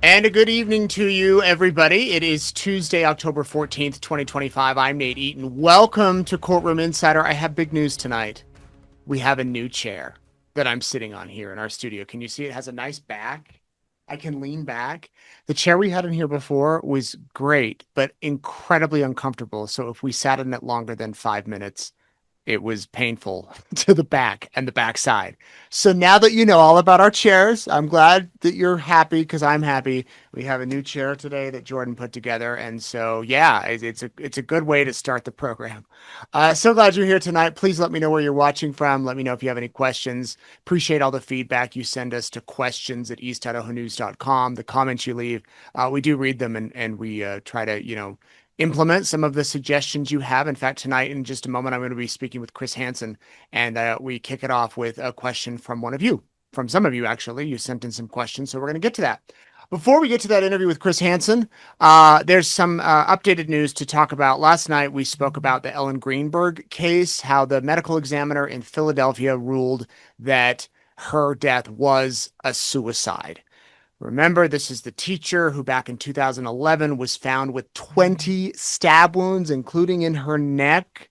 And a good evening to you, everybody. It is Tuesday, October 14th, 2025. I'm Nate Eaton. Welcome to Courtroom Insider. I have big news tonight. We have a new chair that I'm sitting on here in our studio. Can you see it has a nice back? I can lean back. The chair we had in here before was great, but incredibly uncomfortable. So if we sat in it longer than 5 minutes, it was painful to the back and the backside. So now that you know all about our chairs, I'm glad that you're happy because I'm happy. We have a new chair today that Jordan put together, and so yeah, it's a good way to start the program. So glad you're here tonight. Please let me know where you're watching from. Let me know if you have any questions. Appreciate all the feedback you send us to questions@east.idahonews.com. The comments you leave, we do read them and we try to implement some of the suggestions you have. In fact, tonight, in just a moment, I'm going to be speaking with Chris Hansen, and we kick it off with a question from one of you, from some of you, actually. You sent in some questions, so we're going to get to that. Before we get to that interview with Chris Hansen, there's some updated news to talk about. Last night, we spoke about the Ellen Greenberg case, how the medical examiner in Philadelphia ruled that her death was a suicide. Remember, this is the teacher who back in 2011 was found with 20 stab wounds, including in her neck,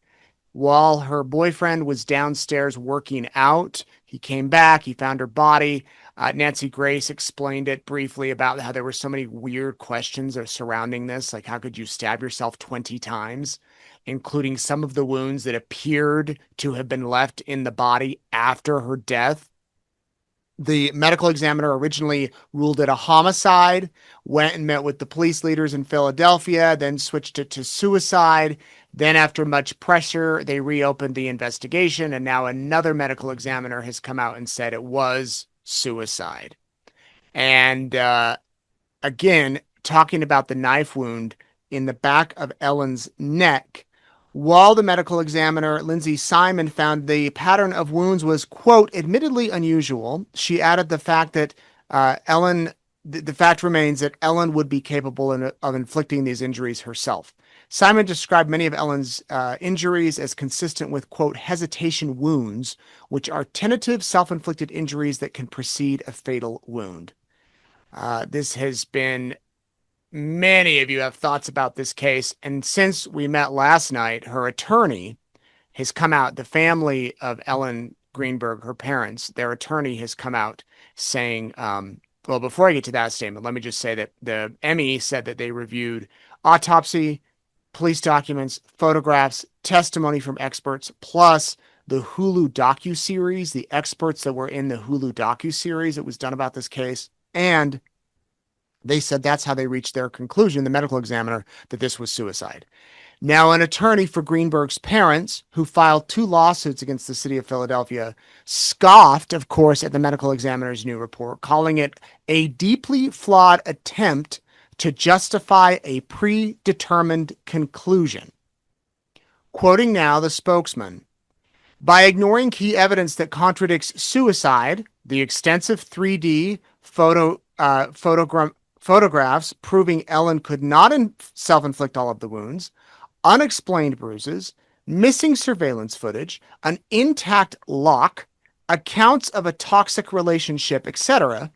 while her boyfriend was downstairs working out. He came back, he found her body. Nancy Grace explained it briefly about how there were so many weird questions surrounding this, like how could you stab yourself 20 times, including some of the wounds that appeared to have been left in the body after her death. The medical examiner originally ruled it a homicide, went and met with the police leaders in Philadelphia, then switched it to suicide. Then, after much pressure, they reopened the investigation, and now another medical examiner has come out and said it was suicide. And again, talking about the knife wound in the back of Ellen's neck, while the medical examiner, Lindsay Simon, found the pattern of wounds was, quote, admittedly unusual, she added the fact that the fact remains that Ellen would be capable of inflicting these injuries herself. Simon described many of Ellen's injuries as consistent with, quote, hesitation wounds, which are tentative self-inflicted injuries that can precede a fatal wound. This has been Many of you have thoughts about this case. And since we met last night, her attorney has come out. The family of Ellen Greenberg, her parents, their attorney has come out saying, well, before I get to that statement, let me just say that the ME said that they reviewed autopsy, police documents, photographs, testimony from experts, plus the Hulu docuseries, the experts that were in the Hulu docuseries that was done about this case. And they said that's how they reached their conclusion, the medical examiner, that this was suicide. Now, an attorney for Greenberg's parents, who filed 2 lawsuits against the city of Philadelphia, scoffed, of course, at the medical examiner's new report, calling it a deeply flawed attempt to justify a predetermined conclusion. Quoting now the spokesman, by ignoring key evidence that contradicts suicide, the extensive 3D photographs proving Ellen could not self-inflict all of the wounds, unexplained bruises, missing surveillance footage, an intact lock, accounts of a toxic relationship, etc.,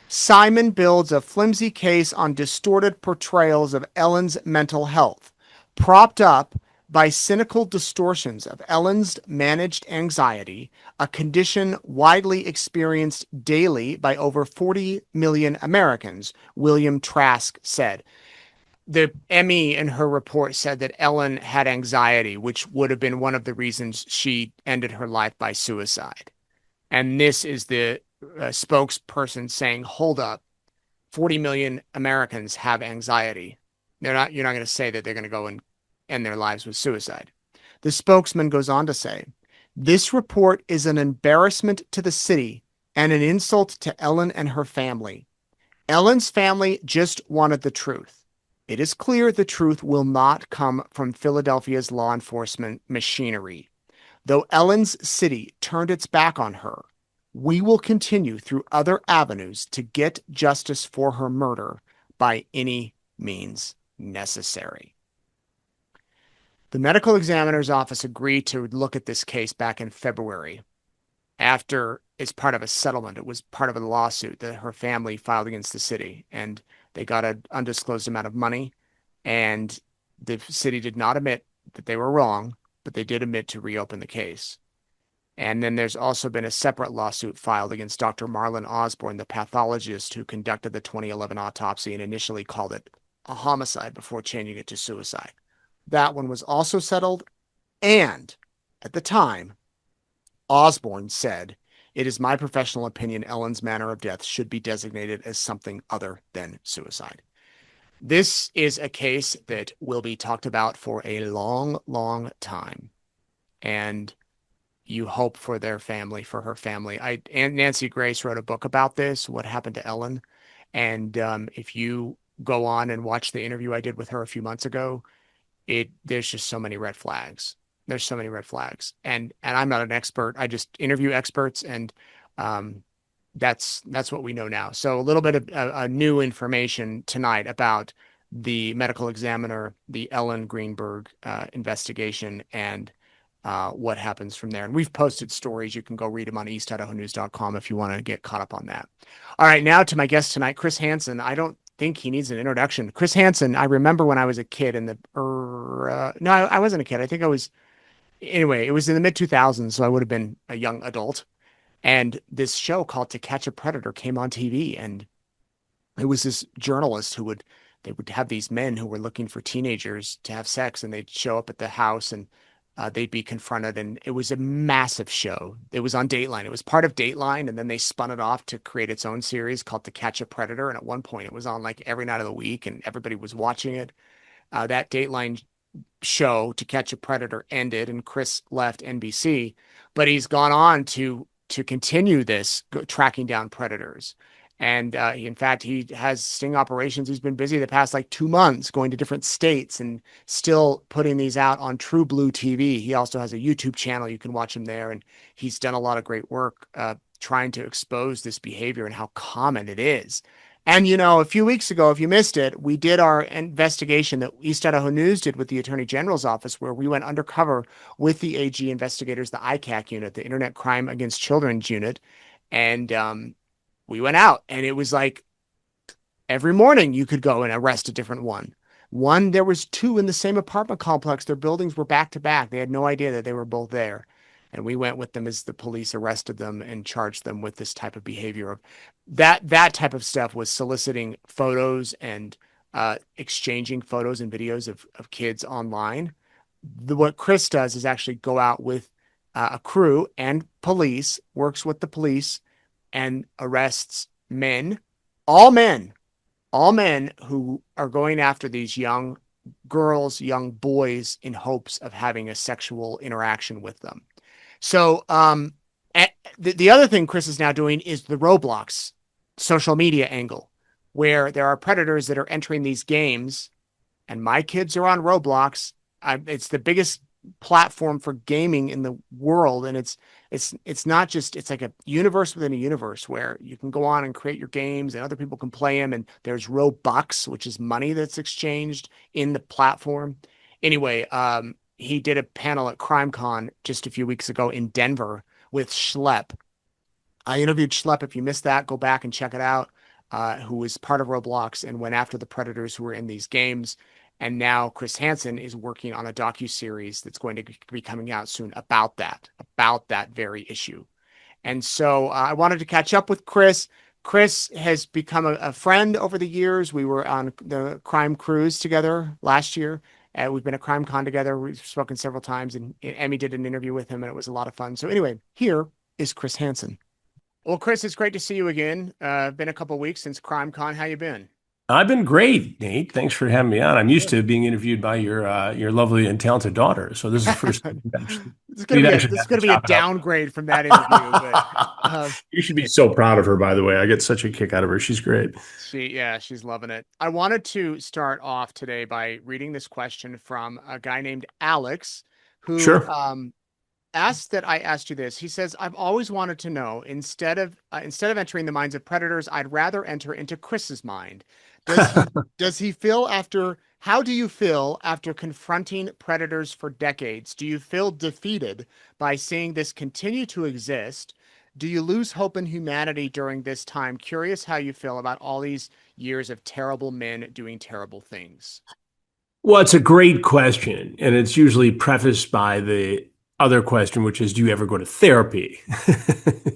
Simon builds a flimsy case on distorted portrayals of Ellen's mental health, propped up by cynical distortions of Ellen's managed anxiety, a condition widely experienced daily by over 40 million Americans, William Trask said. The ME in her report said that Ellen had anxiety, which would have been one of the reasons she ended her life by suicide. And this is the spokesperson saying, hold up, 40 million Americans have anxiety. You're not going to say that they're going to go and end their lives with suicide. The spokesman goes on to say, this report is an embarrassment to the city and an insult to Ellen and her family. Ellen's family just wanted the truth. It is clear the truth will not come from Philadelphia's law enforcement machinery. Though Ellen's city turned its back on her, we will continue through other avenues to get justice for her murder by any means necessary. The medical examiner's office agreed to look at this case back in February after, as part of a settlement. It was part of a lawsuit that her family filed against the city. And They got an undisclosed amount of money, and the city did not admit that they were wrong, but they did admit to reopen the case. And then there's also been a separate lawsuit filed against Dr. Marlon Osborne, the pathologist who conducted the 2011 autopsy and initially called it a homicide before changing it to suicide. That one was also settled. And at the time, Osborne said, "It is my professional opinion Ellen's manner of death should be designated as something other than suicide." This is a case that will be talked about for a long, long time. And you hope for their family, for her family. And Nancy Grace wrote a book about this, what happened to Ellen. And if you go on and watch the interview I did with her a few months ago, there's just so many red flags. There's so many red flags. And I'm not an expert. I just interview experts, and um, that's what we know now. So a little bit of new information tonight about the medical examiner, the Ellen Greenberg investigation, and what happens from there. And we've posted stories. You can go read them on east.idahonews.com if you want to get caught up on that. All right, now to my guest tonight, Chris Hansen. I don't think he needs an introduction. Chris Hansen, I remember when I was a kid in the, no, I wasn't a kid. I think I was, anyway, it was in the mid 2000s. So I would have been a young adult. And this show called To Catch a Predator came on TV. And it was this journalist they would have these men who were looking for teenagers to have sex, and they'd show up at the house, and they'd be confronted. And it was a massive show. It was on Dateline. It was part of Dateline, and then they spun it off to create its own series called To Catch a Predator. And at one point it was on like every night of the week, and everybody was watching it. That Dateline show, To Catch a Predator, ended, and Chris left NBC, but he's gone on to continue this tracking down predators. And in fact, he has sting operations. He's been busy the past like 2 months going to different states and still putting these out on True Blue TV. He also has a YouTube channel. You can watch him there. And he's done a lot of great work trying to expose this behavior and how common it is. And, a few weeks ago, if you missed it, we did our investigation that East Idaho News did with the Attorney General's office, where we went undercover with the AG investigators, the ICAC unit, the Internet Crime Against Children's unit. And we went out, and it was like every morning you could go and arrest a different one. There was two in the same apartment complex. Their buildings were back to back. They had no idea that they were both there. And we went with them as the police arrested them and charged them with this type of behavior. That type of stuff was soliciting photos and exchanging photos and videos of kids online. What Chris does is actually go out with a crew and police, works with the police, and arrests all men who are going after these young girls, young boys, in hopes of having a sexual interaction with them. So the other thing Chris is now doing is the Roblox social media angle, where there are predators that are entering these games, and my kids are on Roblox. It's the biggest platform for gaming in the world, and it's not just, it's like a universe within a universe where you can go on and create your games and other people can play them, and there's Robux, which is money that's exchanged in the platform. Anyway, he did a panel at CrimeCon just a few weeks ago in Denver with Schlepp. I interviewed Schlepp. If you missed that, go back and check it out. Who was part of Roblox and went after the predators who were in these games. And now Chris Hansen is working on a docuseries that's going to be coming out soon about that very issue. And so I wanted to catch up with Chris. Chris has become a friend over the years. We were on the crime cruise together last year. We've been at CrimeCon together. We've spoken several times, and Emmy did an interview with him, and it was a lot of fun. So anyway, here is Chris Hansen. Well, Chris, it's great to see you again. Been a couple of weeks since CrimeCon. How you been? I've been great, Nate. Thanks for having me on. I'm used to being interviewed by your lovely and talented daughter, so this is the first time This is we've actually had to gonna be a chop it up. downgrade from that interview, but You should be so proud of her, by the way. I get such a kick out of her. She's great. she's loving it. I wanted to start off today by reading this question from a guy named Alex, who Sure. asked that I asked you this. He says, "I've always wanted to know, instead of entering the minds of predators, I'd rather enter into Chris's mind. Does he feel after How do you feel after confronting predators for decades? Do you feel defeated by seeing this continue to exist? Do you lose hope in humanity during this time? Curious how you feel about all these years of terrible men doing terrible things. Well, it's a great question, and it's usually prefaced by the other question, which is, do you ever go to therapy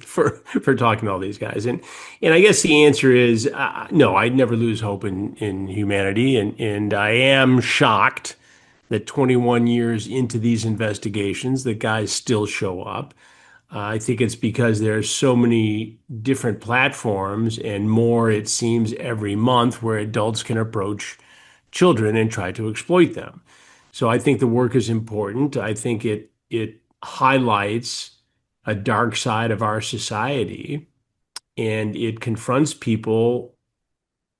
for talking to all these guys? And I guess the answer is no. I'd never lose hope in humanity, and I am shocked that 21 years into these investigations, the guys still show up. I think it's because there's so many different platforms and more, it seems, every month where adults can approach children and try to exploit them. So I think the work is important. I think it highlights a dark side of our society and it confronts people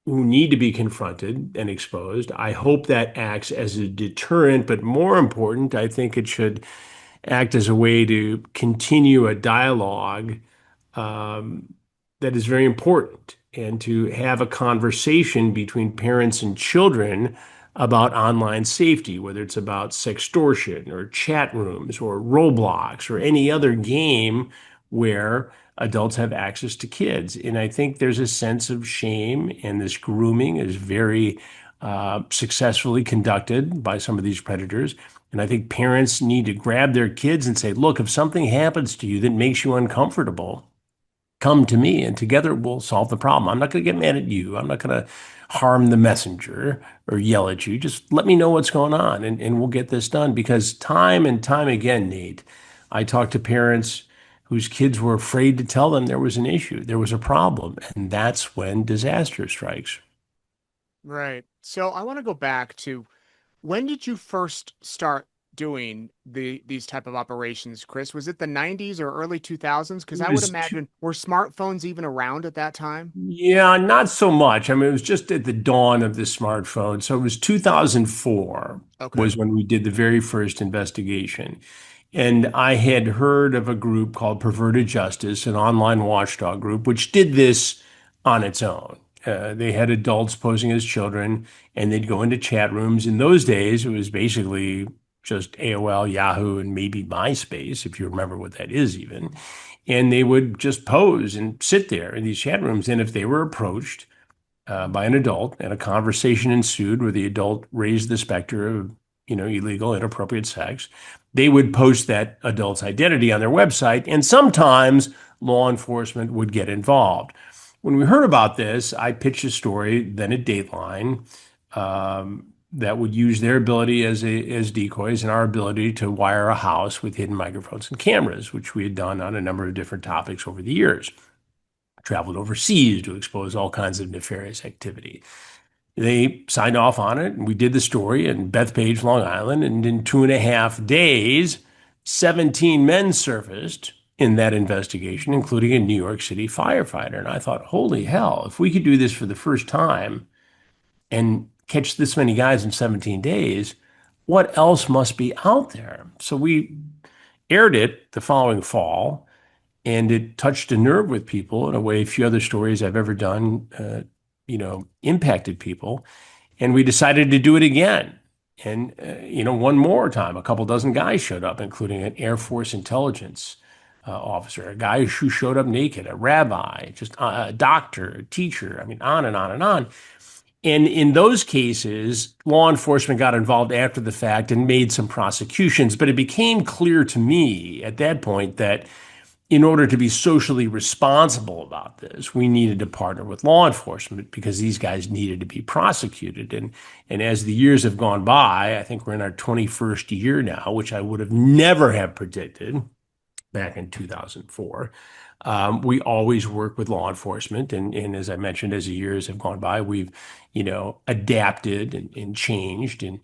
who need to be confronted and exposed. I hope that acts as a deterrent, but more important, I think it should act as a way to continue a dialogue um, that is very important and to have a conversation between parents and children about online safety, whether it's about sextortion or chat rooms or Roblox or any other game where adults have access to kids. And I think there's a sense of shame, and this grooming is very successfully conducted by some of these predators. And I think parents need to grab their kids and say, look, if something happens to you that makes you uncomfortable, come to me and together we'll solve the problem. I'm not going to get mad at you. I'm not going to harm the messenger or yell at you. Just let me know what's going on and we'll get this done. Because time and time again, Nate, I talk to parents whose kids were afraid to tell them there was an issue, there was a problem. And that's when disaster strikes. Right. So I want to go back to when did you first start doing these type of operations, Chris? Was it the 90s or early 2000s? Because I It would was imagine were smartphones even around at that time? Yeah, not so much. I mean, it was just at the dawn of the smartphone. So it was 2004 Okay. was when we did the very first investigation. And I had heard of a group called Perverted Justice, an online watchdog group, which did this on its own. They had adults posing as children, and they'd go into chat rooms. In those days, it was basically just AOL, Yahoo, and maybe MySpace, if you remember what that is even. And they would just pose and sit there in these chat rooms. And if they were approached by an adult and a conversation ensued where the adult raised the specter of, illegal, inappropriate sex, they would post that adult's identity on their website. And sometimes law enforcement would get involved. When we heard about this, I pitched a story then at Dateline that would use their ability as decoys and our ability to wire a house with hidden microphones and cameras, which we had done on a number of different topics over the years. Traveled overseas to expose all kinds of nefarious activity. They signed off on it, and we did the story in Bethpage, Long Island. And in 2.5 days, 17 men surfaced in that investigation, including a New York City firefighter. And I thought, holy hell, if we could do this for the first time and catch this many guys in 17 days, what else must be out there? So we aired it the following fall, and it touched a nerve with people in a way few other stories I've ever done, impacted people. And we decided to do it again. And, one more time, a couple dozen guys showed up, including an Air Force intelligence officer, a guy who showed up naked, a rabbi, just a doctor, a teacher. I mean, on and on and on. And in those cases, law enforcement got involved after the fact and made some prosecutions. But it became clear to me at that point that in order to be socially responsible about this, we needed to partner with law enforcement because these guys needed to be prosecuted. And as the years have gone by, I think we're in our 21st year now, which I would have never have predicted back in 2004. We always work with law enforcement. And as I mentioned, as the years have gone by, we've, adapted and changed and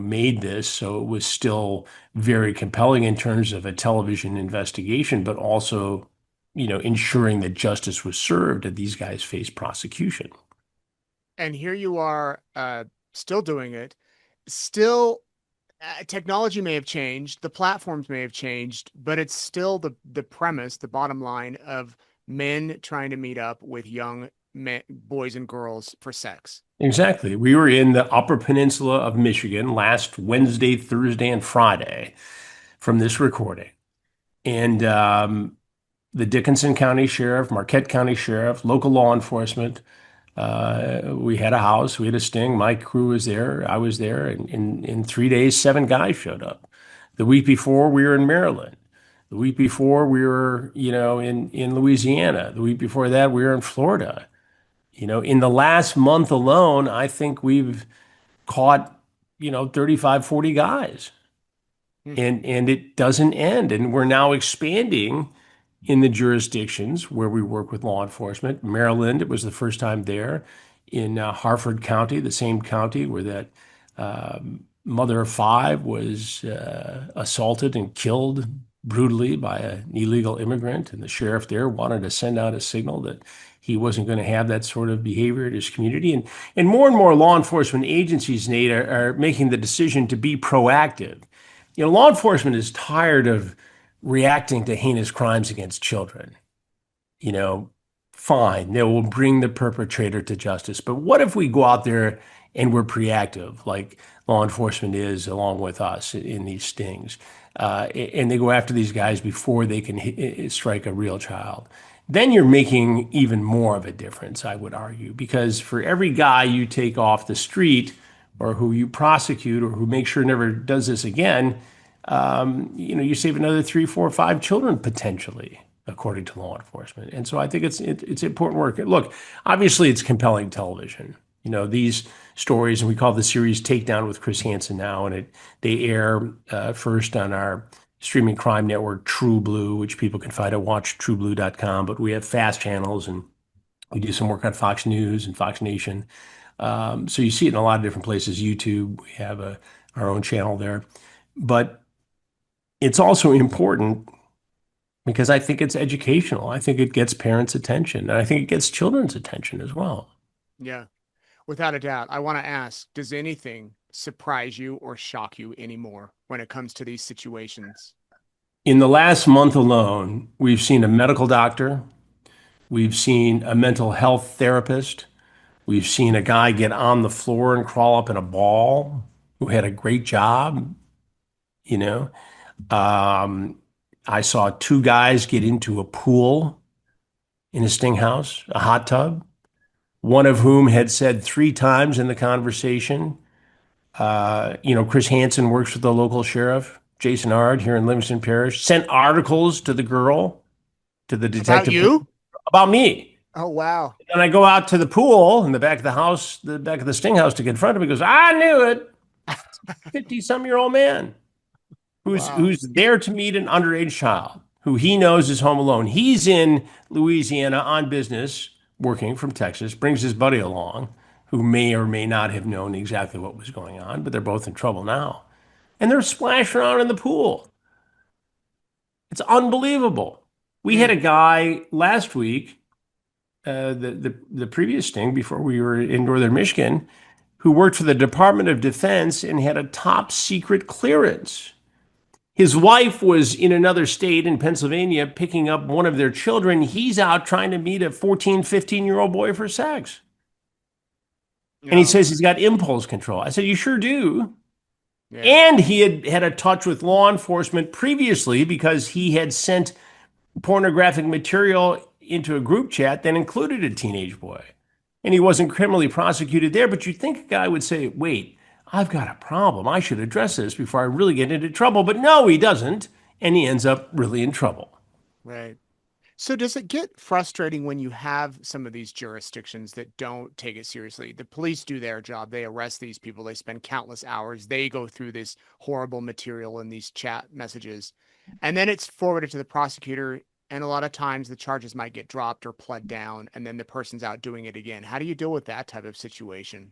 made this so it was still very compelling in terms of a television investigation, but also, ensuring that justice was served and these guys face prosecution. And here you are, still doing it. Still, technology may have changed, the platforms may have changed, but it's still the premise, the bottom line of men trying to meet up with young men, boys and girls for sex. Exactly. We were in the Upper Peninsula of Michigan last Wednesday, Thursday, and Friday from this recording. And the Dickinson County Sheriff, Marquette County Sheriff, local law enforcement. We had a house, we had a sting. My crew was there, I was there, and in 3 days, 7 guys showed up. The week before, we were in Maryland. The week before, we were, in Louisiana. The week before that, we were in Florida. In the last month alone, I think we've caught, 35, 40 guys. Hmm. And it doesn't end. And we're now expanding in the jurisdictions where we work with law enforcement. Maryland, it was the first time there. In Harford County, the same county where that mother of five was assaulted and killed brutally by an illegal immigrant. And the sheriff there wanted to send out a signal that he wasn't going to have that sort of behavior in his community. And more law enforcement agencies, Nate, are making the decision to be proactive. Law enforcement is tired of reacting to heinous crimes against children. You know, Fine, they will bring the perpetrator to justice. But what if we go out there and we're proactive, like law enforcement is along with us in these stings, and they go after these guys before they can strike a real child? Then you're making even more of a difference, I would argue, because for every guy you take off the street or who you prosecute or who make sure never does this again, you save another three, four, five children potentially, according to law enforcement. And so I think it's important work. Look, obviously it's compelling television. These stories, and we call the series Takedown with Chris Hansen now, and they air first on our streaming crime network, True Blue, which people can find at watchtrueblue.com. But we have fast channels, and we do some work on Fox News and Fox Nation. So you see it in a lot of different places. YouTube, we have our own channel there. But it's also important because I think it's educational. I think it gets parents' attention, and I think it gets children's attention as well. Yeah, without a doubt. I want to ask, does anything surprise you or shock you anymore when it comes to these situations? In the last month alone, we've seen a medical doctor, we've seen a mental health therapist, we've seen a guy get on the floor and crawl up in a ball who had a great job, you know. Um, I saw 2 guys get into a pool in a sting house, a hot tub, one of whom had said 3 times in the conversation, Chris Hansen works with the local sheriff, Jason Ard here in Livingston Parish, sent articles to the girl, to the About detective you? about me. Oh, wow. And I go out to the pool in the back of the house, the back of the sting house to confront him. He goes, I knew it. 50-some-year-old man who's Wow. who's there to meet an underage child who he knows is home alone. He's in Louisiana on business, working from Texas, brings his buddy along, who may or may not have known exactly what was going on, but they're both in trouble now. And they're splashing around in the pool. It's unbelievable. We Hmm. had a guy last week, the previous sting before we were in northern Michigan, who worked for the Department of Defense and had a top secret clearance. His wife was in another state in Pennsylvania picking up one of their children. He's out trying to meet a 14, 15-year-old boy for sex. And he No. says he's got impulse control. I said, you sure do. Yeah. And he had a touch with law enforcement previously because he had sent pornographic material into a group chat that included a teenage boy. And he wasn't criminally prosecuted there. But you'd think a guy would say, wait, I've got a problem. I should address this before I really get into trouble. But no, he doesn't. And he ends up really in trouble. Right. So does it get frustrating when you have some of these jurisdictions that don't take it seriously? The police do their job. They arrest these people. They spend countless hours. They go through this horrible material in these chat messages. And then it's forwarded to the prosecutor. And a lot of times the charges might get dropped or pled down, and then the person's out doing it again. How do you deal with that type of situation?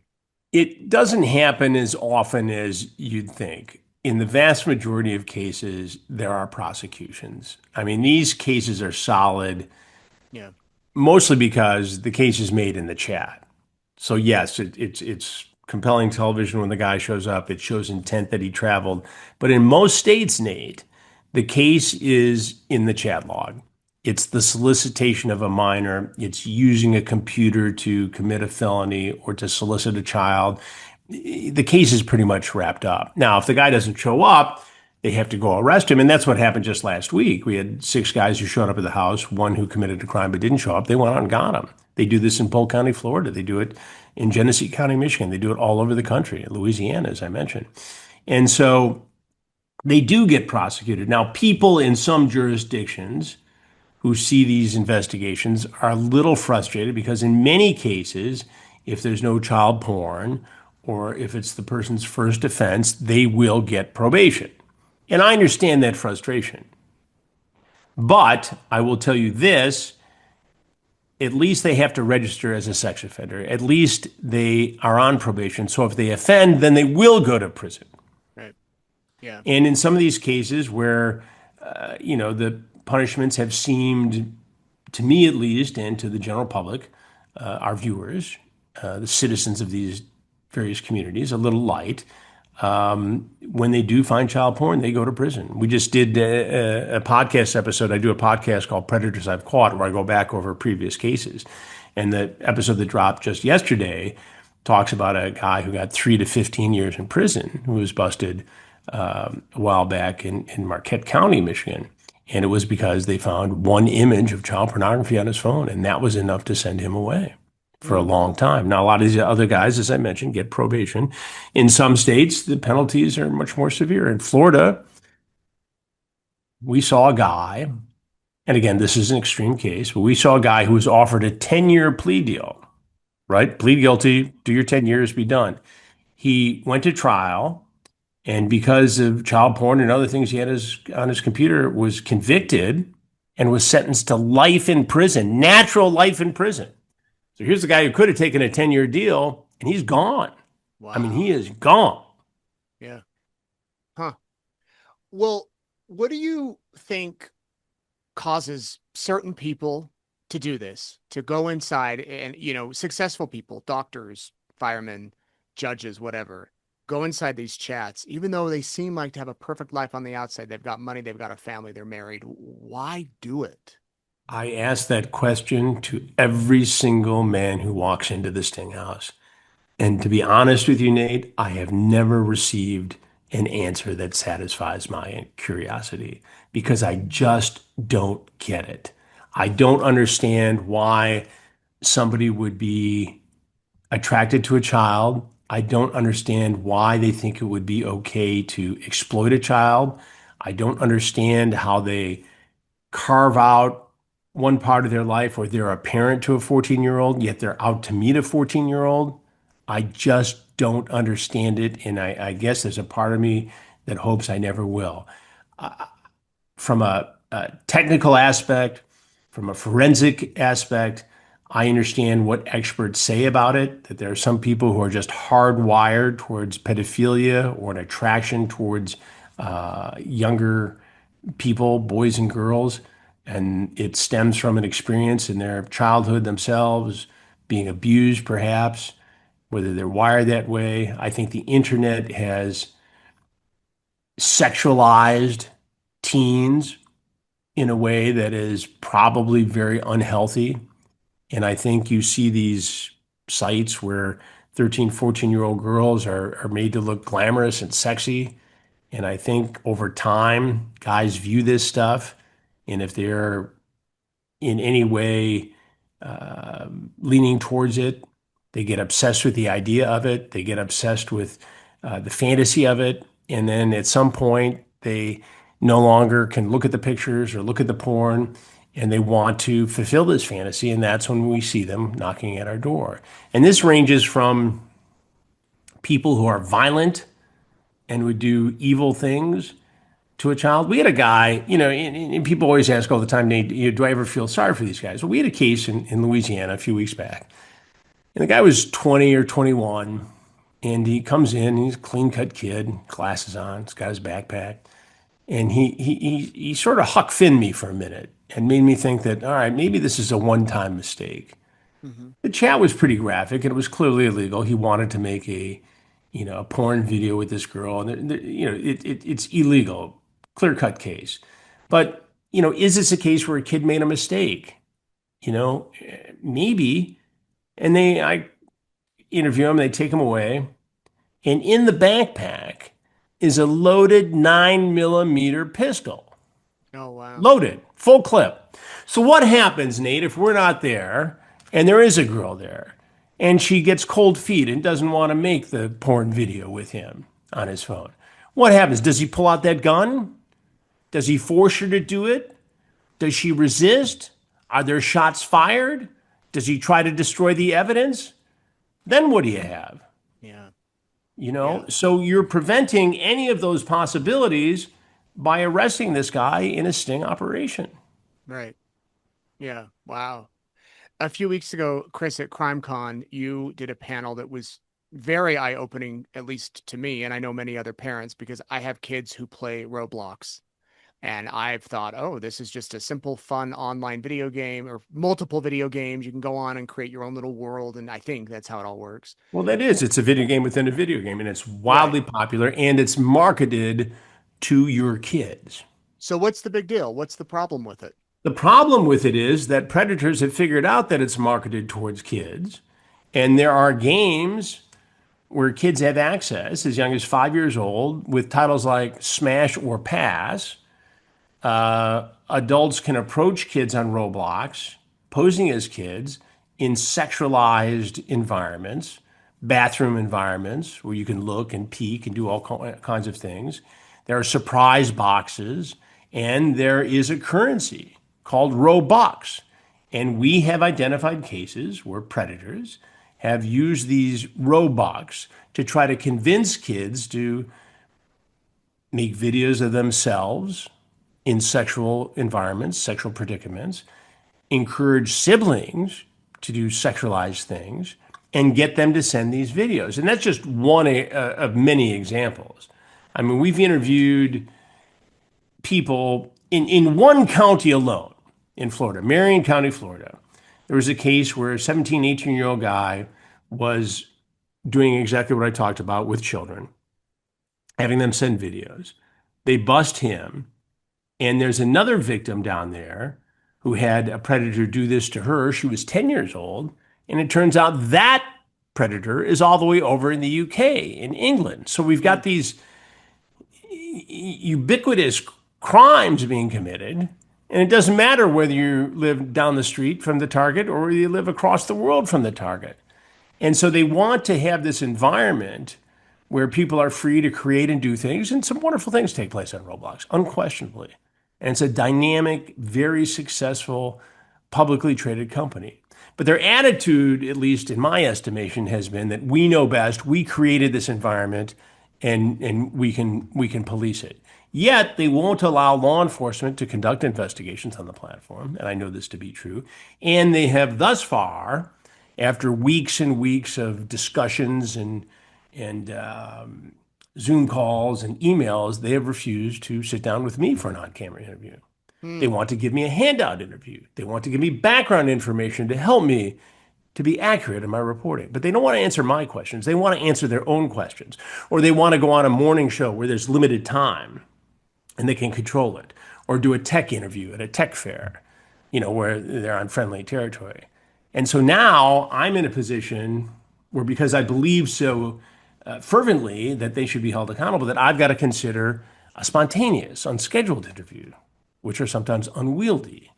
It doesn't happen as often as you'd think. In the vast majority of cases, there are prosecutions. I mean, these cases are solid, Yeah. mostly because the case is made in the chat. So yes, it's compelling television when the guy shows up. It shows intent that he traveled. But in most states, Nate, the case is in the chat log. It's the solicitation of a minor. It's using a computer to commit a felony or to solicit a child. The case is pretty much wrapped up. Now, if the guy doesn't show up, they have to go arrest him. And that's what happened just last week. We had 6 guys who showed up at the house, one who committed a crime but didn't show up. They went out and got him. They do this in Polk County, Florida. They do it in Genesee County, Michigan. They do it all over the country, Louisiana, as I mentioned. And so they do get prosecuted. Now, people in some jurisdictions who see these investigations are a little frustrated because in many cases, if there's no child porn or if it's the person's first offense, they will get probation. And I understand that frustration. But I will tell you this, at least they have to register as a sex offender. At least they are on probation. So if they offend, then they will go to prison. Right. Yeah. And in some of these cases where, the punishments have seemed, to me at least, and to the general public, our viewers, the citizens of these various communities, a little light. When they do find child porn, they go to prison. We just did a podcast episode. I do a podcast called Predators I've Caught, where I go back over previous cases. And the episode that dropped just yesterday talks about a guy who got 3 to 15 years in prison, who was busted a while back in Marquette County, Michigan. And it was because they found one image of child pornography on his phone, and that was enough to send him away for a long time. Now, a lot of these other guys, as I mentioned, get probation. In some states, the penalties are much more severe. In Florida, we saw a guy, and again, this is an extreme case, but we saw a guy who was offered a 10-year plea deal, right? Plead guilty, do your 10 years, be done. He went to trial, and because of child porn and other things he had on his computer, was convicted and was sentenced to life in prison, natural life in prison. So here's the guy who could have taken a 10-year deal, and he's gone. Wow. I mean, he is gone. Yeah. Huh. Well, what do you think causes certain people to do this, to go inside and, successful people, doctors, firemen, judges, whatever, go inside these chats, even though they seem like to have a perfect life on the outside, they've got money, they've got a family, they're married. Why do it? I ask that question to every single man who walks into the Sting House. And to be honest with you, Nate, I have never received an answer that satisfies my curiosity because I just don't get it. I don't understand why somebody would be attracted to a child. I don't understand why they think it would be okay to exploit a child. I don't understand how they carve out one part of their life where they're a parent to a 14-year-old, yet they're out to meet a 14-year-old. I just don't understand it. And I guess there's a part of me that hopes I never will. From a technical aspect, from a forensic aspect, I understand what experts say about it, that there are some people who are just hardwired towards pedophilia or an attraction towards younger people, boys and girls, and it stems from an experience in their childhood themselves, being abused perhaps, whether they're wired that way. I think the internet has sexualized teens in a way that is probably very unhealthy. And I think you see these sites where 13, 14-year-old girls are made to look glamorous and sexy. And I think over time, guys view this stuff. And if they're in any way leaning towards it, they get obsessed with the idea of it. They get obsessed with the fantasy of it. And then at some point, they no longer can look at the pictures or look at the porn, and they want to fulfill this fantasy. And that's when we see them knocking at our door. And this ranges from people who are violent and would do evil things to a child. We had a guy, and people always ask all the time, Nate, do I ever feel sorry for these guys? Well, we had a case in Louisiana a few weeks back. And the guy was 20 or 21, and he comes in, he's a clean-cut kid, glasses on, he's got his backpack. And he sort of Huck Finned me for a minute and made me think that, all right, maybe this is a one-time mistake. Mm-hmm. The chat was pretty graphic, and it was clearly illegal. He wanted to make a porn video with this girl, and it's illegal, clear-cut case. But, is this a case where a kid made a mistake? Maybe. And I interview him, they take him away. And in the backpack, is a loaded 9 millimeter pistol. Oh, wow. Loaded, full clip. So what happens, Nate, if we're not there and there is a girl there and she gets cold feet and doesn't want to make the porn video with him on his phone? What happens? Does he pull out that gun? Does he force her to do it? Does she resist? Are there shots fired? Does he try to destroy the evidence? Then what do you have? Yeah. You Yeah. know, so you're preventing any of those possibilities by arresting this guy in a sting operation. Right. Yeah. Wow. A few weeks ago, Chris, at CrimeCon, you did a panel that was very eye-opening, at least to me, and I know many other parents, because I have kids who play Roblox. And I've thought, oh, this is just a simple, fun online video game or multiple video games. You can go on and create your own little world. And I think that's how it all works. Well, that is, it's a video game within a video game, and it's Right. wildly popular and it's marketed to your kids. So what's the big deal? What's the problem with it? The problem with it is that predators have figured out that it's marketed towards kids, and there are games where kids have access as young as 5 years old with titles like Smash or Pass. Adults can approach kids on Roblox, posing as kids in sexualized environments, bathroom environments where you can look and peek and do all kinds of things. There are surprise boxes, and there is a currency called Robux. And we have identified cases where predators have used these Robux to try to convince kids to make videos of themselves in sexual environments, sexual predicaments, encourage siblings to do sexualized things, and get them to send these videos. And that's just one of many examples. I mean, we've interviewed people in one county alone in Florida, Marion County, Florida. There was a case where a 17, 18-year-old guy was doing exactly what I talked about with children, having them send videos. They bust him. And there's another victim down there who had a predator do this to her. She was 10 years old. And it turns out that predator is all the way over in the UK, in England. So we've got these ubiquitous crimes being committed. And it doesn't matter whether you live down the street from the target or whether you live across the world from the target. And so they want to have this environment where people are free to create and do things. And some wonderful things take place on Roblox, unquestionably. And it's a dynamic, very successful, publicly traded company. But their attitude, at least in my estimation, has been that we know best, we created this environment, and we can police it. Yet they won't allow law enforcement to conduct investigations on the platform, and I know this to be true. And they have thus far, after weeks and weeks of discussions and Zoom calls and emails, they have refused to sit down with me for an on-camera interview. They want to give me a handout interview. They want to give me background information to help me to be accurate in my reporting. But they don't want to answer my questions. They want to answer their own questions. Or they want to go on a morning show where there's limited time and they can control it. Or do a tech interview at a tech fair, where they're on friendly territory. And so now I'm in a position where, because I believe so fervently that they should be held accountable, that I've got to consider a spontaneous, unscheduled interview, which are sometimes unwieldy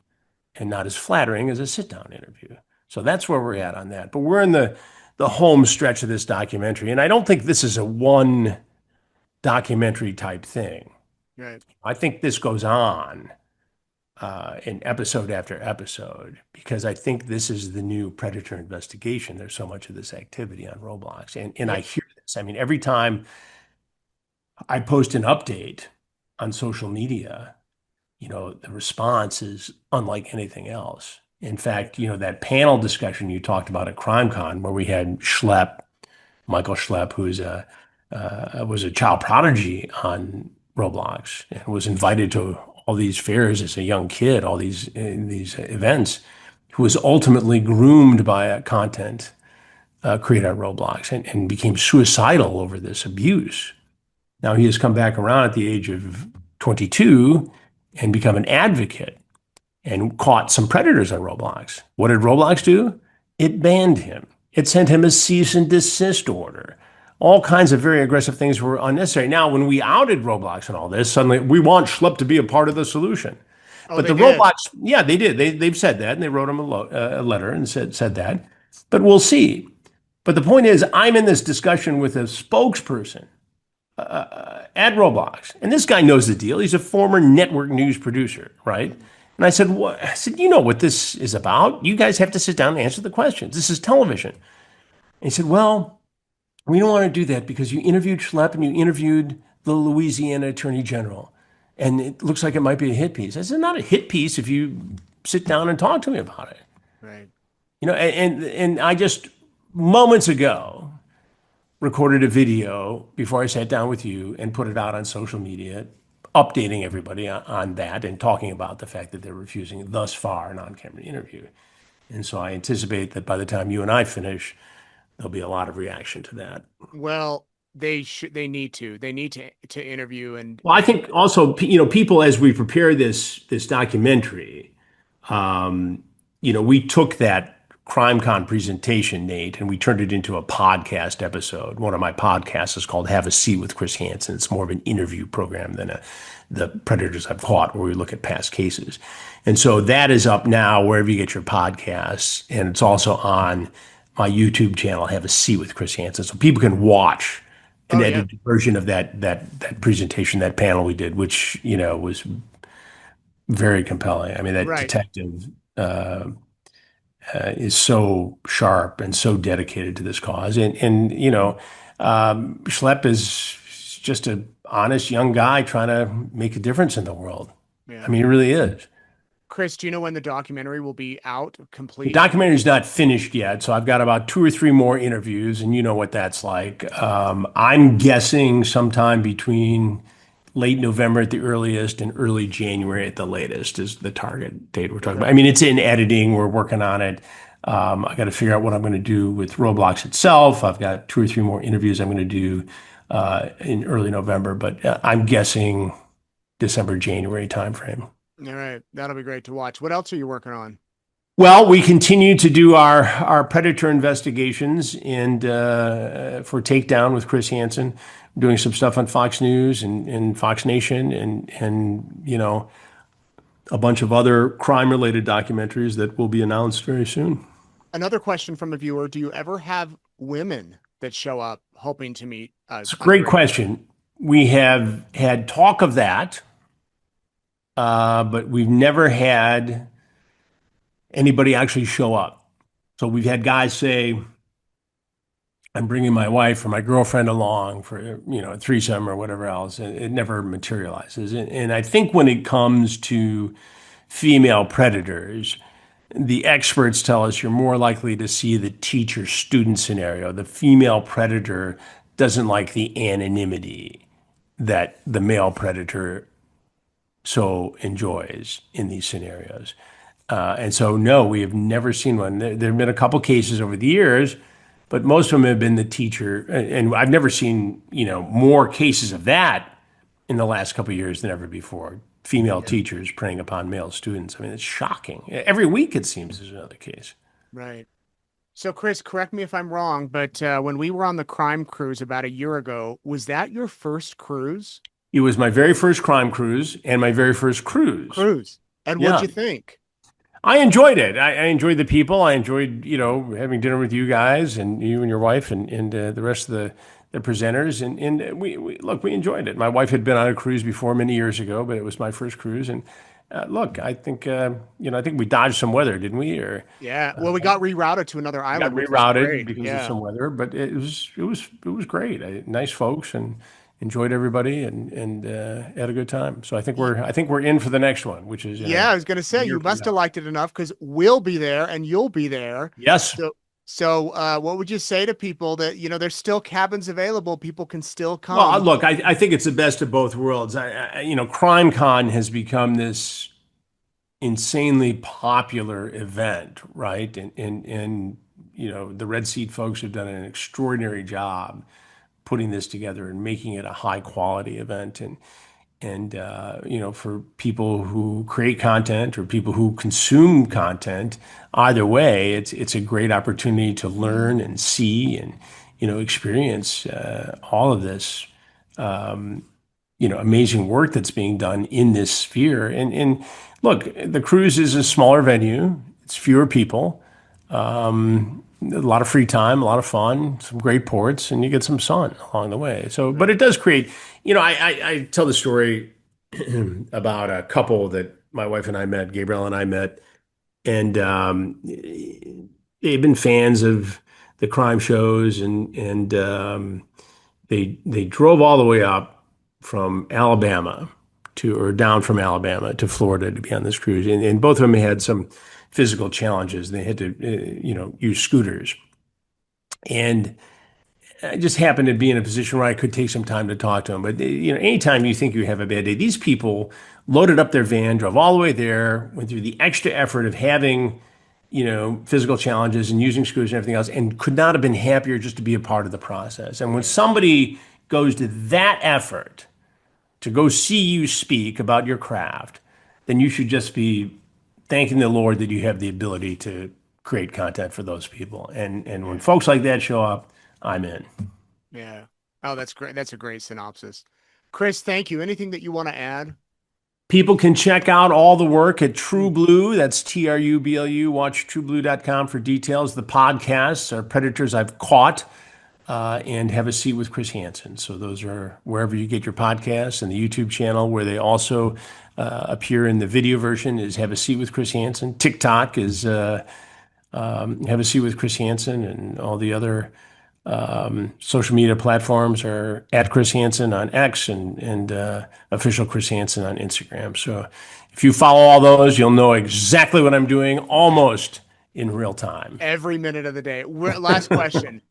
and not as flattering as a sit-down interview. So that's where we're at on that. But we're in the home stretch of this documentary, and I don't think this is a one documentary type thing. Right. I think this goes on in episode after episode, because I think this is the new predator investigation. There's so much of this activity on Roblox. And I hear this. I mean, every time I post an update on social media, the response is unlike anything else. In fact, that panel discussion you talked about at CrimeCon, where we had Michael Schlepp, who was a child prodigy on Roblox and was invited to all these fairs as a young kid, all these events, who was ultimately groomed by a content creator at Roblox and became suicidal over this abuse. Now he has come back around at the age of 22 and become an advocate and caught some predators on Roblox. What did Roblox do? It banned him. It sent him a cease and desist order. All kinds of very aggressive things were unnecessary. Now, when we outed Roblox and all this, suddenly we want Schlepp to be a part of the solution. Oh, But they the did. Roblox, yeah, they did. They've said that, and they wrote him a letter and said that. But we'll see. But the point is, I'm in this discussion with a spokesperson at Roblox, and this guy knows the deal. He's a former network news producer, right? And I said, "What?" I said, "You know what this is about? You guys have to sit down and answer the questions. This is television." And he said, "Well, we don't want to do that because you interviewed Schlepp and you interviewed the Louisiana Attorney General, and it looks like it might be a hit piece." I said, "Not a hit piece if you sit down and talk to me about it." Right. And I just moments ago recorded a video before I sat down with you and put it out on social media, updating everybody on that and talking about the fact that they're refusing thus far an on-camera interview. And so I anticipate that by the time you and I finish, there'll be a lot of reaction to that. Well, they should. They need to. They need to interview Well, I and think also, people, as we prepare this documentary, we took that CrimeCon presentation, Nate, and we turned it into a podcast episode. One of my podcasts is called Have a Seat with Chris Hansen. It's more of an interview program than the Predators I've Caught, where we look at past cases. And so that is up now wherever you get your podcasts, and it's also on my YouTube channel, Have a Seat with Chris Hansen, so people can watch an oh yeah, edited version of that presentation, that panel we did, which was very compelling. I mean, that right. detective is so sharp and so dedicated to this cause, and Schlepp is just an honest young guy trying to make a difference in the world. I Yeah. mean, he really is. Chris, do you know when the documentary will be out, The complete? documentary's not finished yet, so I've got about two or three more interviews, and you know what that's like. I'm guessing sometime between late November at the earliest and early January at the latest is the target date we're talking Okay. about. I mean, it's in editing, we're working on it. I got to figure out what I'm going to do with Roblox itself. I've got two or three more interviews I'm going to do in early November, but I'm guessing December, January timeframe. All right. That'll be great to watch. What else are you working on? Well, we continue to do our predator investigations and for Takedown with Chris Hansen, doing some stuff on Fox News and Fox Nation and a bunch of other crime-related documentaries that will be announced very soon. Another question from a viewer: do you ever have women that show up hoping to meet It's a on great Breaking? question. We have had talk of that, but we've never had anybody actually show up. So we've had guys say, I'm bringing my wife or my girlfriend along for, a threesome or whatever else. And it never materializes. And I think when it comes to female predators, the experts tell us you're more likely to see the teacher student scenario. The female predator doesn't like the anonymity that the male predator so enjoys in these scenarios. And so, no, we have never seen one. There have been a couple cases over the years, but most of them have been the teacher. And I've never seen, more cases of that in the last couple of years than ever before. Female Yeah. teachers preying upon male students. I mean, it's shocking. Every week, it seems, there's another case. Right. So, Chris, correct me if I'm wrong, but when we were on the crime cruise about a year ago, was that your first cruise? It was my very first crime cruise and my very first cruise. Cruise. And what'd Yeah. you think? I enjoyed it. I enjoyed the people. I enjoyed, having dinner with you guys and you and your wife and the rest of the presenters. And we enjoyed it. My wife had been on a cruise before many years ago, but it was my first cruise. And look, I think, I think we dodged some weather, didn't we? Or Yeah. Well, we got rerouted to another got island, which was rerouted great. because of Yeah. some weather, but it was great. Nice folks and enjoyed everybody and had a good time. So I think we're in for the next one, which is Yeah, I was gonna a say year you from must have now. liked it enough because we'll be there and you'll be there. Yes. So, what would you say to people that there's still cabins available? People can still Well, come. look, I think it's the best of both worlds. CrimeCon has become this insanely popular event, right? And the Red Seat folks have done an extraordinary job putting this together and making it a high quality event. And for people who create content or people who consume content, either way, it's a great opportunity to learn and see experience all of this, amazing work that's being done in this sphere. And look, the cruise is a smaller venue. It's fewer people, a lot of free time, a lot of fun, some great ports, and you get some sun along the way. So, but it does create, I tell the story about a couple that my wife and I met, Gabrielle and I met, and they've been fans of the crime shows, and they drove all the way up from Alabama or down from Alabama to Florida to be on this cruise, and both of them had some physical challenges. They had to, use scooters, and I just happened to be in a position where I could take some time to talk to them. But anytime you think you have a bad day, these people loaded up their van, drove all the way there, went through the extra effort of having, physical challenges and using scooters and everything else, and could not have been happier just to be a part of the process. And when somebody goes to that effort to go see you speak about your craft, then you should just be thanking the Lord that you have the ability to create content for those people. And when folks like that show up, I'm in. Yeah. Oh, that's great. That's a great synopsis. Chris, thank you. Anything that you want to add? People can check out all the work at True Blue. That's TRUBLU. Watch trueblue.com for details. The podcasts are Predators I've Caught and Have a Seat with Chris Hansen. So those are wherever you get your podcasts, and the YouTube channel where they also appear in the video version is Have a Seat with Chris Hansen. TikTok is Have a Seat with Chris Hansen, and all the other social media platforms are at Chris Hansen on X and official Chris Hansen on Instagram. So if you follow all those, you'll know exactly what I'm doing almost in real time. Every minute of the day. Last question.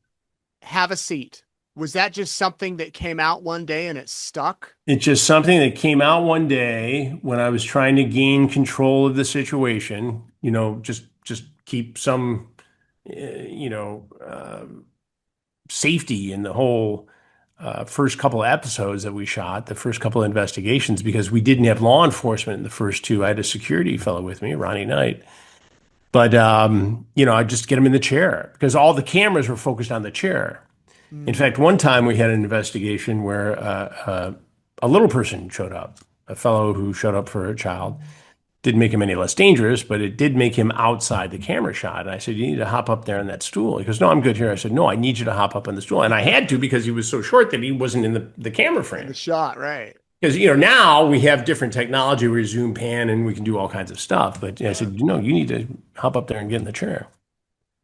Have a seat. Was that just something that came out one day and it stuck? It's just something that came out one day when I was trying to gain control of the situation, just keep some, safety in the whole first couple of episodes that we shot, the first couple of investigations, because we didn't have law enforcement in the first two. I had a security fellow with me, Ronnie Knight. But, I just get him in the chair because all the cameras were focused on the chair. In fact, one time we had an investigation where a little person showed up, a fellow who showed up for a child. Didn't make him any less dangerous, but it did make him outside the camera shot. And I said, you need to hop up there on that stool. He goes, no, I'm good here. I said, no, I need you to hop up on the stool. And I had to because he was so short that he wasn't in the camera frame. The shot, right. Because, now we have different technology where we zoom pan and we can do all kinds of stuff. But I said, no, you need to hop up there and get in the chair.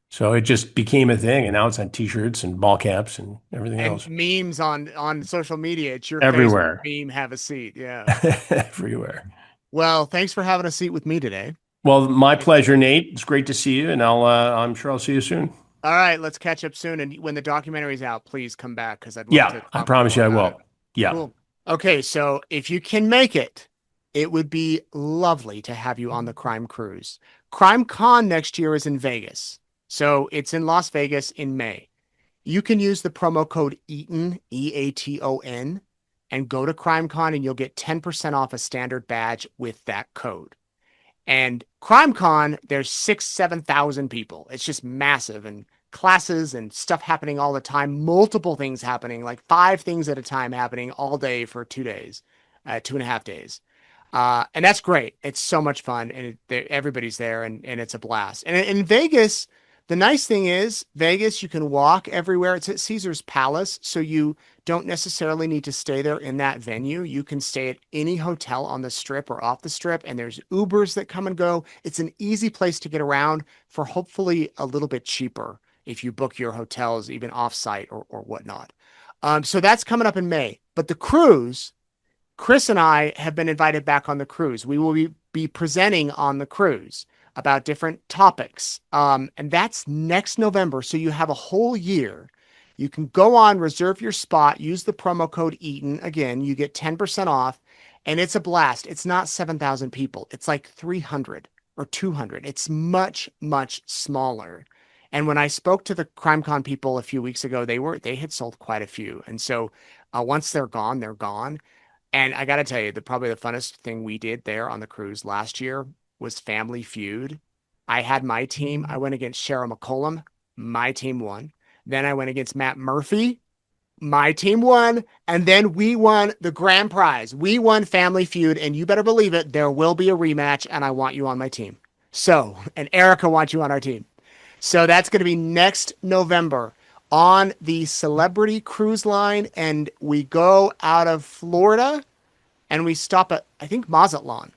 So it just became a thing. And now it's on T-shirts and ball caps and everything else. Memes on social media. It's your everywhere. Facebook meme, have a seat. Yeah. Everywhere. Well, thanks for having a seat with me today. Well, my pleasure, Nate. It's great to see you, and I'm sure I'll see you soon. All right, let's catch up soon. And when the documentary's out, please come back because I'd love to. I promise you I will. Yeah. Cool. Okay, so if you can make it, it would be lovely to have you on the Crime Cruise. Crime Con next year is in Vegas. So it's in Las Vegas in May. You can use the promo code EATON, EATON, and go to CrimeCon and you'll get 10% off a standard badge with that code. And CrimeCon, there's 7,000 people. It's just massive, and classes and stuff happening all the time, multiple things happening, like 5 things at a time happening all day for 2 days, 2.5 days. And that's great. It's so much fun, and everybody's there, and it's a blast. And in Vegas, the nice thing is Vegas, you can walk everywhere. It's at Caesar's Palace, so you don't necessarily need to stay there in that venue. You can stay at any hotel on the Strip or off the Strip, and there's Ubers that come and go. It's an easy place to get around for hopefully a little bit cheaper if you book your hotels even off-site or whatnot. So that's coming up in May. But the cruise, Chris and I have been invited back on the cruise. We will be presenting on the cruise about different topics. And that's next November. So you have a whole year. You can go on, reserve your spot, use the promo code EATON. Again, you get 10% off, and it's a blast. It's not 7,000 people. It's like 300 or 200. It's much, much smaller. And when I spoke to the CrimeCon people a few weeks ago, they had sold quite a few. And so once they're gone, they're gone. And I got to tell you, probably the funnest thing we did there on the cruise last year was Family Feud. I had my team. I went against Cheryl McCollum. My team won. Then I went against Matt Murphy. My team won, and then we won the grand prize. We won Family Feud, and you better believe it, there will be a rematch, and I want you on my team. So, and Erica wants you on our team. So that's going to be next November on the Celebrity Cruise Line, and we go out of Florida, and we stop at, I think, Mazatlan.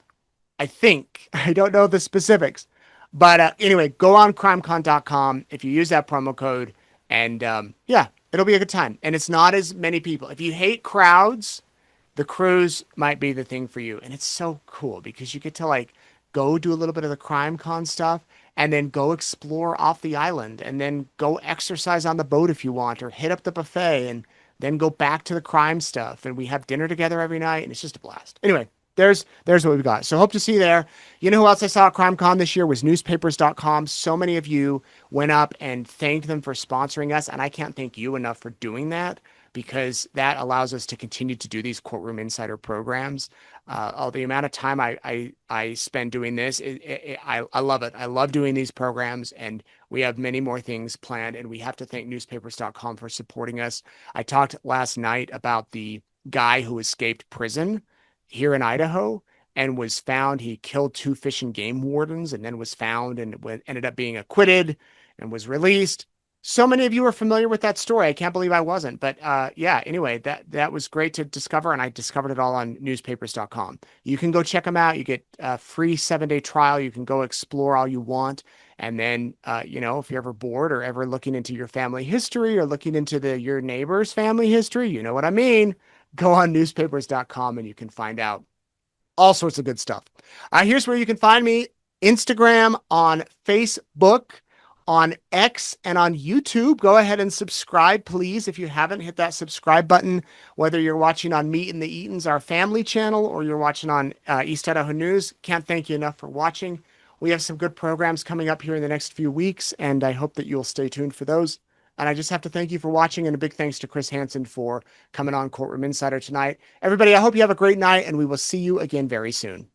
I think. I don't know the specifics. But anyway, go on crimecon.com if you use that promo code. And yeah, it'll be a good time. And it's not as many people. If you hate crowds, the cruise might be the thing for you. And it's so cool because you get to like go do a little bit of the crime con stuff and then go explore off the island and then go exercise on the boat if you want or hit up the buffet and then go back to the crime stuff. And we have dinner together every night and it's just a blast. Anyway, there's what we've got. So hope to see you there. You know who else I saw at CrimeCon this year was newspapers.com. So many of you went up and thanked them for sponsoring us. And I can't thank you enough for doing that because that allows us to continue to do these Courtroom Insider programs. The amount of time I spend doing this, I love it. I love doing these programs, and we have many more things planned, and we have to thank newspapers.com for supporting us. I talked last night about the guy who escaped prison here in Idaho and was found. He killed 2 fish and game wardens and then was found and ended up being acquitted and was released. So many of you are familiar with that story. I can't believe I wasn't. But yeah, anyway, that was great to discover, and I discovered it all on newspapers.com. You can go check them out. You get a free 7-day trial. You can go explore all you want. And then, if you're ever bored or ever looking into your family history or looking into your neighbor's family history, you know what I mean, go on newspapers.com and you can find out all sorts of good stuff. Here's where you can find me: Instagram, on Facebook, on X, and on YouTube. Go ahead and subscribe, please. If you haven't, hit that subscribe button, whether you're watching on Meet and the Eatons, our family channel, or you're watching on East Idaho News. Can't thank you enough for watching. We have some good programs coming up here in the next few weeks, and I hope that you'll stay tuned for those. And I just have to thank you for watching, and a big thanks to Chris Hansen for coming on Courtroom Insider tonight. Everybody, I hope you have a great night, and we will see you again very soon.